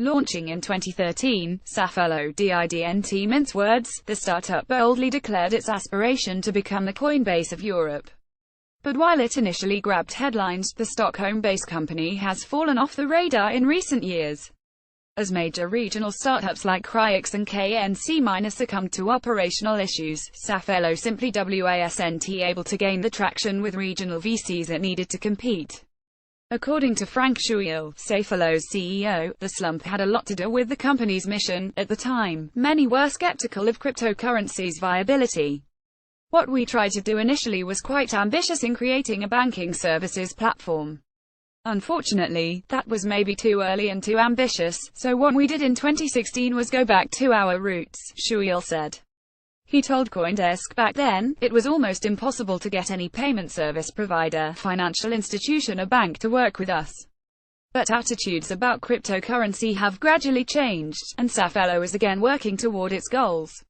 Launching in 2013, Safello didn't mince words. The startup boldly declared its aspiration to become the Coinbase of Europe. But while it initially grabbed headlines, the Stockholm-based company has fallen off the radar in recent years, as major regional startups like Cryx and KNC- succumbed to operational issues. Safello simply wasn't able to gain the traction with regional VCs it needed to compete. According to Frank Schuil, Safello's CEO, the slump had a lot to do with the company's mission. At the time, many were skeptical of cryptocurrency's viability. What we tried to do initially was quite ambitious in creating a banking services platform. Unfortunately, that was maybe too early and too ambitious, so what we did in 2016 was go back to our roots, Schuil said. He told CoinDesk back then, it was almost impossible to get any payment service provider, financial institution or bank to work with us. But attitudes about cryptocurrency have gradually changed, and Safello is again working toward its goals.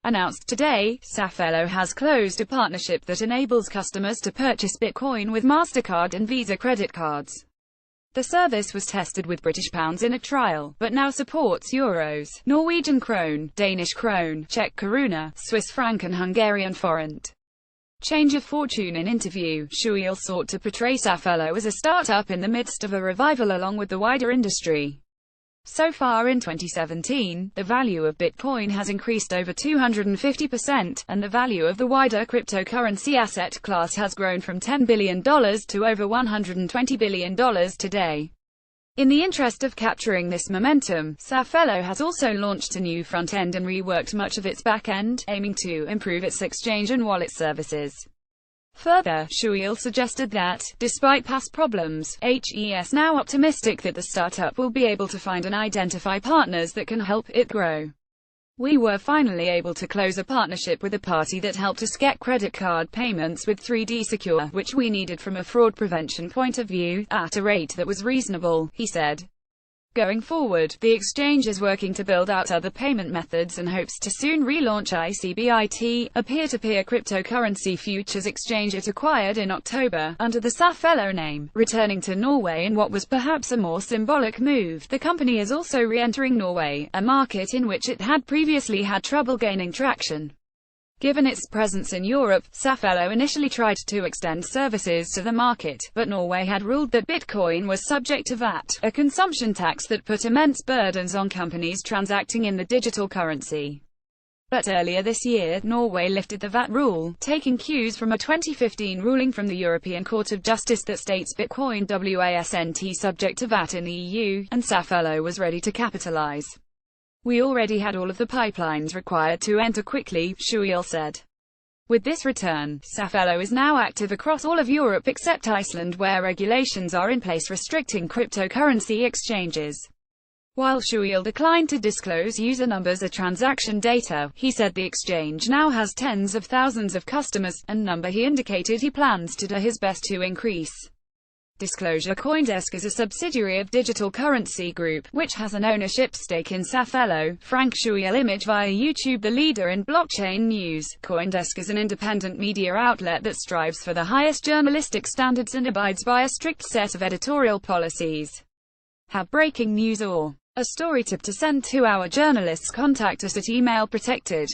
Announced today, Safello has closed a partnership that enables customers to purchase Bitcoin with MasterCard and Visa credit cards. The service was tested with British pounds in a trial, but now supports euros, Norwegian krone, Danish krone, Czech koruna, Swiss franc and Hungarian forint. Change of fortune. In interview, Schuil sought to portray Safello as a startup in the midst of a revival along with the wider industry. So far in 2017, the value of Bitcoin has increased over 250%, and the value of the wider cryptocurrency asset class has grown from $10 billion to over $120 billion today. In the interest of capturing this momentum, Safello has also launched a new front-end and reworked much of its back-end, aiming to improve its exchange and wallet services. Further, Schuil suggested that, despite past problems, HES now optimistic that the startup will be able to find and identify partners that can help it grow. We were finally able to close a partnership with a party that helped us get credit card payments with 3D Secure, which we needed from a fraud prevention point of view, at a rate that was reasonable, he said. Going forward, the exchange is working to build out other payment methods and hopes to soon relaunch ICBIT, a peer-to-peer cryptocurrency futures exchange it acquired in October, under the Safello name. Returning to Norway in what was perhaps a more symbolic move, the company is also re-entering Norway, a market in which it had previously had trouble gaining traction. Given its presence in Europe, Safello initially tried to extend services to the market, but Norway had ruled that Bitcoin was subject to VAT, a consumption tax that put immense burdens on companies transacting in the digital currency. But earlier this year, Norway lifted the VAT rule, taking cues from a 2015 ruling from the European Court of Justice that states Bitcoin wasn't subject to VAT in the EU, and Safello was ready to capitalize. We already had all of the pipelines required to enter quickly, Schuil said. With this return, Safello is now active across all of Europe except Iceland, where regulations are in place restricting cryptocurrency exchanges. While Schuil declined to disclose user numbers or transaction data, he said the exchange now has tens of thousands of customers, a number he indicated he plans to do his best to increase. Disclosure. CoinDesk is a subsidiary of Digital Currency Group, which has an ownership stake in Safello. Frank Schuil image via YouTube. The leader in blockchain news, CoinDesk is an independent media outlet that strives for the highest journalistic standards and abides by a strict set of editorial policies. Have breaking news or a story tip to send to our journalists? Contact us at email protected.